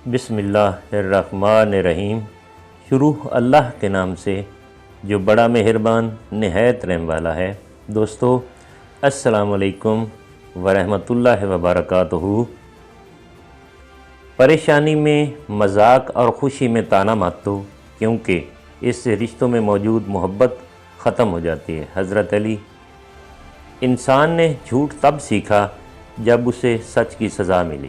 بسم اللہ الرحمن الرحیم۔ شروع اللہ کے نام سے جو بڑا مہربان نہایت رحم والا ہے۔ دوستو السلام علیکم ورحمۃ اللہ وبرکاتہ۔ پریشانی میں مذاق اور خوشی میں طعنہ مت دو، کیونکہ اس سے رشتوں میں موجود محبت ختم ہو جاتی ہے۔ حضرت علی۔ انسان نے جھوٹ تب سیکھا جب اسے سچ کی سزا ملی۔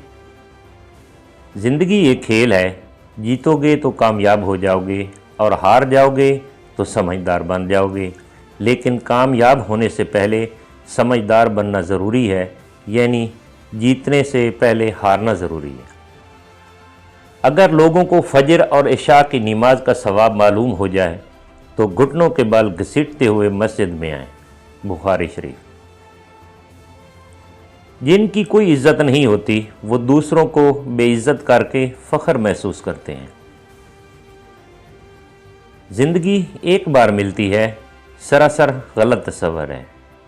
زندگی ایک کھیل ہے، جیتو گے تو کامیاب ہو جاؤ گے اور ہار جاؤ گے تو سمجھدار بن جاؤ گے، لیکن کامیاب ہونے سے پہلے سمجھدار بننا ضروری ہے، یعنی جیتنے سے پہلے ہارنا ضروری ہے۔ اگر لوگوں کو فجر اور عشاء کی نماز کا ثواب معلوم ہو جائے تو گھٹنوں کے بال گھسیٹتے ہوئے مسجد میں آئیں۔ بخاری شریف۔ جن کی کوئی عزت نہیں ہوتی وہ دوسروں کو بے عزت کر کے فخر محسوس کرتے ہیں۔ زندگی ایک بار ملتی ہے، سراسر غلط تصور ہے۔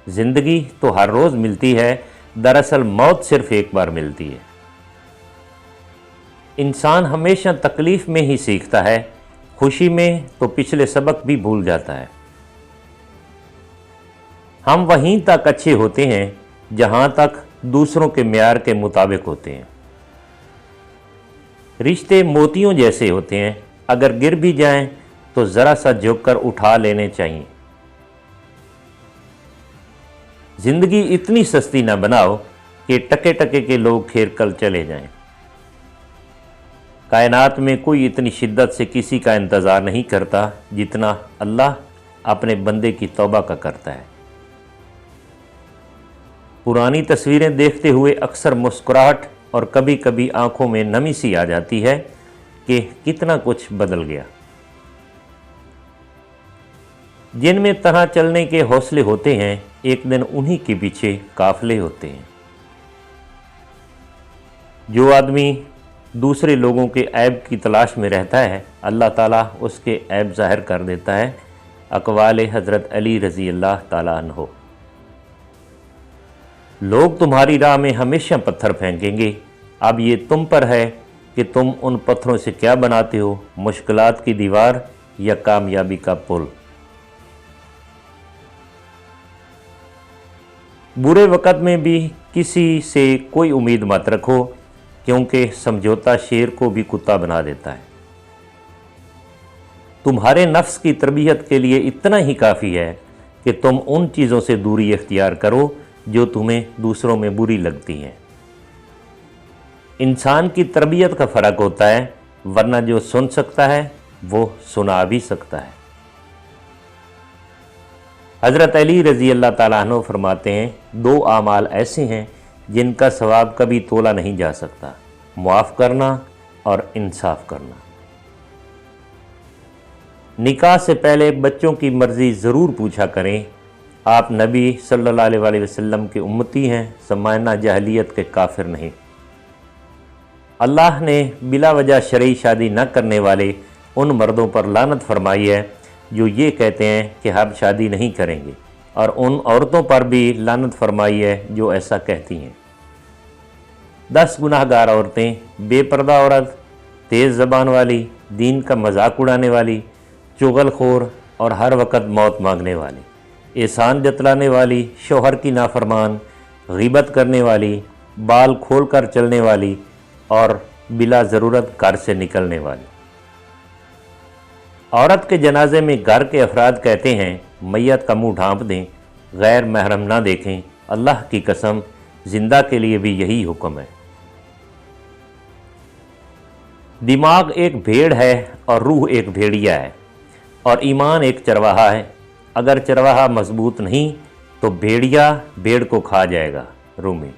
زندگی تو ہر روز ملتی ہے، دراصل موت صرف ایک بار ملتی ہے۔ انسان ہمیشہ تکلیف میں ہی سیکھتا ہے، خوشی میں تو پچھلے سبق بھی بھول جاتا ہے۔ ہم وہیں تک اچھے ہوتے ہیں جہاں تک دوسروں کے معیار کے مطابق ہوتے ہیں۔ رشتے موتیوں جیسے ہوتے ہیں، اگر گر بھی جائیں تو ذرا سا جھک کر اٹھا لینے چاہیے۔ زندگی اتنی سستی نہ بناؤ کہ ٹکے ٹکے کے لوگ کھیر کر چلے جائیں۔ کائنات میں کوئی اتنی شدت سے کسی کا انتظار نہیں کرتا جتنا اللہ اپنے بندے کی توبہ کا کرتا ہے۔ پرانی تصویریں دیکھتے ہوئے اکثر مسکراہٹ اور کبھی کبھی آنکھوں میں نمی سی آ جاتی ہے کہ کتنا کچھ بدل گیا۔ جن میں طرح چلنے کے حوصلے ہوتے ہیں، ایک دن انہی کے پیچھے قافلے ہوتے ہیں۔ جو آدمی دوسرے لوگوں کے عیب کی تلاش میں رہتا ہے، اللہ تعالیٰ اس کے عیب ظاہر کر دیتا ہے۔ اقوال حضرت علی رضی اللہ تعالیٰ عنہ۔ لوگ تمہاری راہ میں ہمیشہ پتھر پھینکیں گے، اب یہ تم پر ہے کہ تم ان پتھروں سے کیا بناتے ہو، مشکلات کی دیوار یا کامیابی کا پل۔ برے وقت میں بھی کسی سے کوئی امید مت رکھو، کیونکہ سمجھوتا شیر کو بھی کتا بنا دیتا ہے۔ تمہارے نفس کی تربیت کے لیے اتنا ہی کافی ہے کہ تم ان چیزوں سے دوری اختیار کرو جو تمہیں دوسروں میں بری لگتی ہیں۔ انسان کی تربیت کا فرق ہوتا ہے، ورنہ جو سن سکتا ہے وہ سنا بھی سکتا ہے۔ حضرت علی رضی اللہ تعالیٰ عنہ فرماتے ہیں، دو اعمال ایسے ہیں جن کا ثواب کبھی تولا نہیں جا سکتا، معاف کرنا اور انصاف کرنا۔ نکاح سے پہلے بچوں کی مرضی ضرور پوچھا کریں۔ آپ نبی صلی اللہ علیہ وسلم کے امتی ہیں، سماینہ جاہلیت کے کافر نہیں۔ اللہ نے بلا وجہ شرعی شادی نہ کرنے والے ان مردوں پر لعنت فرمائی ہے جو یہ کہتے ہیں کہ ہم شادی نہیں کریں گے، اور ان عورتوں پر بھی لعنت فرمائی ہے جو ایسا کہتی ہیں۔ 10 گناہ گار عورتیں، بے پردہ عورت، تیز زبان والی، دین کا مذاق اڑانے والی، چغل خور اور ہر وقت موت مانگنے والی، احسان جتلانے والی، شوہر کی نافرمان، غیبت کرنے والی، بال کھول کر چلنے والی اور بلا ضرورت گھر سے نکلنے والی۔ عورت کے جنازے میں گھر کے افراد کہتے ہیں، میت کا منہ ڈھانپ دیں، غیر محرم نہ دیکھیں۔ اللہ کی قسم، زندہ کے لیے بھی یہی حکم ہے۔ دماغ ایک بھیڑ ہے اور روح ایک بھیڑیا ہے، اور ایمان ایک چرواہا ہے۔ اگر چرواہا مضبوط نہیں تو بھیڑیا بھیڑ کو کھا جائے گا۔ رومی۔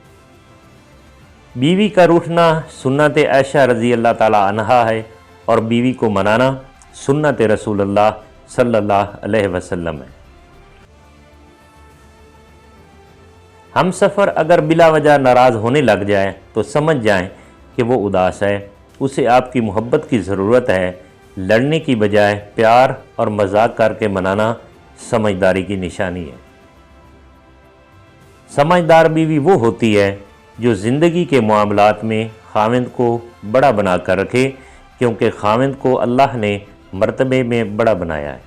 بیوی کا روٹھنا سنت عائشہ رضی اللہ تعالیٰ عنہا ہے، اور بیوی کو منانا سنت رسول اللہ صلی اللہ علیہ وسلم ہے۔ ہم سفر اگر بلا وجہ ناراض ہونے لگ جائے تو سمجھ جائیں کہ وہ اداس ہے، اسے آپ کی محبت کی ضرورت ہے۔ لڑنے کی بجائے پیار اور مذاق کر کے منانا سمجھداری کی نشانی ہے۔ سمجھدار بیوی وہ ہوتی ہے جو زندگی کے معاملات میں خاوند کو بڑا بنا کر رکھے، کیونکہ خاوند کو اللہ نے مرتبے میں بڑا بنایا ہے۔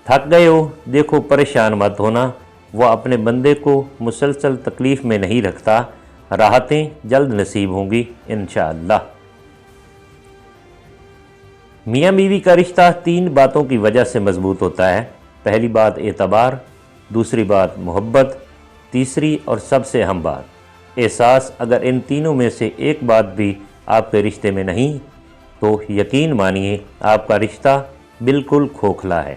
تھک گئے ہو، دیکھو پریشان مت ہونا، وہ اپنے بندے کو مسلسل تکلیف میں نہیں رکھتا، راحتیں جلد نصیب ہوں گی انشاءاللہ۔ میاں بیوی کا رشتہ 3 باتوں کی وجہ سے مضبوط ہوتا ہے۔ پہلی بات اعتبار، دوسری بات محبت، تیسری اور سب سے اہم بات احساس۔ اگر ان تینوں میں سے ایک بات بھی آپ کے رشتے میں نہیں تو یقین مانیے آپ کا رشتہ بالکل کھوکھلا ہے۔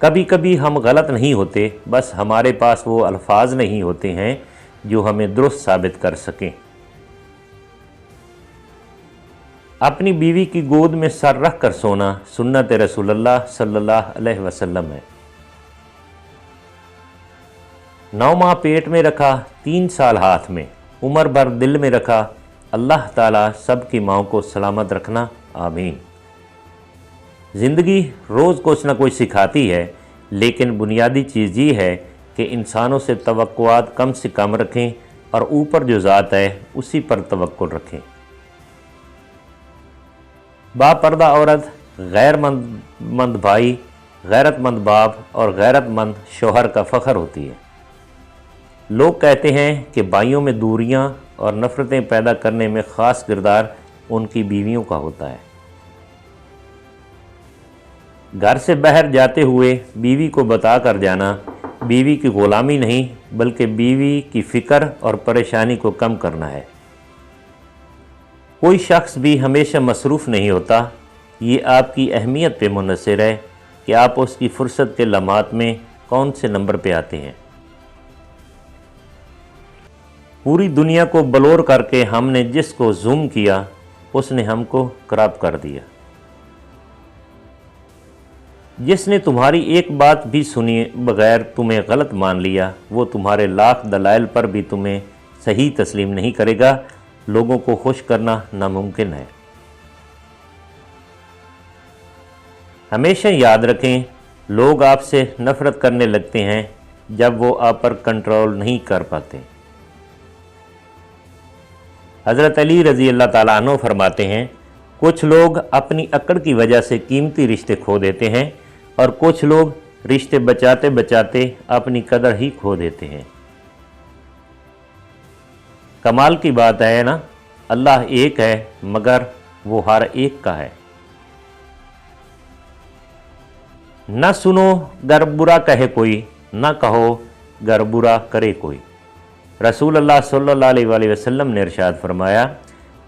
کبھی کبھی ہم غلط نہیں ہوتے، بس ہمارے پاس وہ الفاظ نہیں ہوتے ہیں جو ہمیں درست ثابت کر سکیں۔ اپنی بیوی کی گود میں سر رکھ کر سونا سنت رسول اللہ صلی اللہ علیہ وسلم ہے۔ 9 ماہ پیٹ میں رکھا، 3 سال ہاتھ میں، عمر بھر دل میں رکھا، اللہ تعالیٰ سب کی ماؤں کو سلامت رکھنا، آمین۔ زندگی روز کچھ نہ کچھ سکھاتی ہے، لیکن بنیادی چیز یہ ہے کہ انسانوں سے توقعات کم سے کم رکھیں اور اوپر جو ذات ہے اسی پر توکل رکھیں۔ با پردہ عورت غیر مند بھائی، غیرت مند باپ اور غیرت مند شوہر کا فخر ہوتی ہے۔ لوگ کہتے ہیں کہ بھائیوں میں دوریاں اور نفرتیں پیدا کرنے میں خاص کردار ان کی بیویوں کا ہوتا ہے۔ گھر سے باہر جاتے ہوئے بیوی کو بتا کر جانا بیوی کی غلامی نہیں بلکہ بیوی کی فکر اور پریشانی کو کم کرنا ہے۔ کوئی شخص بھی ہمیشہ مصروف نہیں ہوتا، یہ آپ کی اہمیت پہ منحصر ہے کہ آپ اس کی فرصت کے لمحات میں کون سے نمبر پہ آتے ہیں۔ پوری دنیا کو بلور کر کے ہم نے جس کو زوم کیا اس نے ہم کو کراپ کر دیا۔ جس نے تمہاری ایک بات بھی سنی بغیر تمہیں غلط مان لیا، وہ تمہارے لاکھ دلائل پر بھی تمہیں صحیح تسلیم نہیں کرے گا۔ لوگوں کو خوش کرنا ناممکن ہے۔ ہمیشہ یاد رکھیں، لوگ آپ سے نفرت کرنے لگتے ہیں جب وہ آپ پر کنٹرول نہیں کر پاتے۔ حضرت علی رضی اللہ تعالیٰ عنہ فرماتے ہیں، کچھ لوگ اپنی اکڑ کی وجہ سے قیمتی رشتے کھو دیتے ہیں اور کچھ لوگ رشتے بچاتے بچاتے اپنی قدر ہی کھو دیتے ہیں۔ کمال کی بات ہے نا، اللہ ایک ہے مگر وہ ہر ایک کا ہے۔ نہ سنو گر برا کہے کوئی، نہ کہو گر برا کرے کوئی۔ رسول اللہ صلی اللہ علیہ وآلہ وسلم نے ارشاد فرمایا،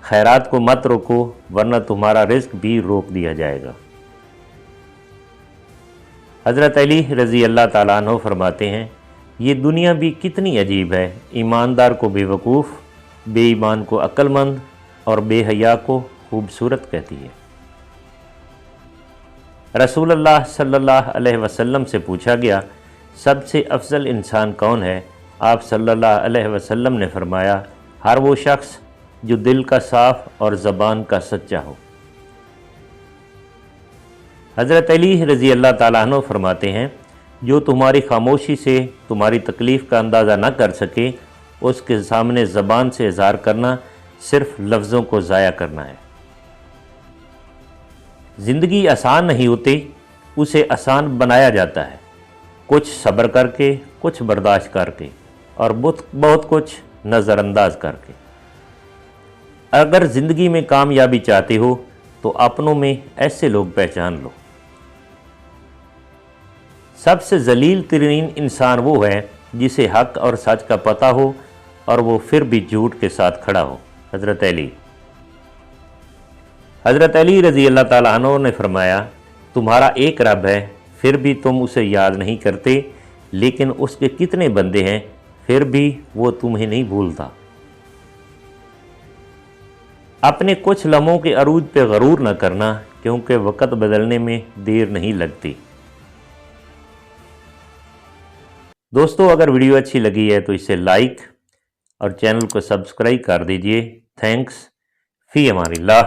خیرات کو مت روکو ورنہ تمہارا رزق بھی روک دیا جائے گا۔ حضرت علی رضی اللہ تعالیٰ عنہ فرماتے ہیں، یہ دنیا بھی کتنی عجیب ہے، ایماندار کو بے وقوف، بے ایمان کو عقل مند اور بے حیا کو خوبصورت کہتی ہے۔ رسول اللہ صلی اللہ علیہ وسلم سے پوچھا گیا، سب سے افضل انسان کون ہے؟ آپ صلی اللہ علیہ وسلم نے فرمایا، ہر وہ شخص جو دل کا صاف اور زبان کا سچا ہو۔ حضرت علی رضی اللہ تعالیٰ عنہ فرماتے ہیں، جو تمہاری خاموشی سے تمہاری تکلیف کا اندازہ نہ کر سکے، اس کے سامنے زبان سے اظہار کرنا صرف لفظوں کو ضائع کرنا ہے۔ زندگی آسان نہیں ہوتی، اسے آسان بنایا جاتا ہے، کچھ صبر کر کے، کچھ برداشت کر کے اور بہت کچھ نظر انداز کر کے۔ اگر زندگی میں کامیابی چاہتے ہو تو اپنوں میں ایسے لوگ پہچان لو۔ سب سے ذلیل ترین انسان وہ ہے جسے حق اور سچ کا پتہ ہو اور وہ پھر بھی جھوٹ کے ساتھ کھڑا ہو۔ حضرت علی رضی اللہ تعالیٰ عنہ نے فرمایا، تمہارا ایک رب ہے پھر بھی تم اسے یاد نہیں کرتے، لیکن اس کے کتنے بندے ہیں پھر بھی وہ تمہیں نہیں بھولتا۔ اپنے کچھ لمحوں کے عروج پہ غرور نہ کرنا، کیونکہ وقت بدلنے میں دیر نہیں لگتی۔ دوستو، اگر ویڈیو اچھی لگی ہے تو اسے لائک اور چینل کو سبسکرائب کر دیجئے۔ تھینکس، فی امان اللہ۔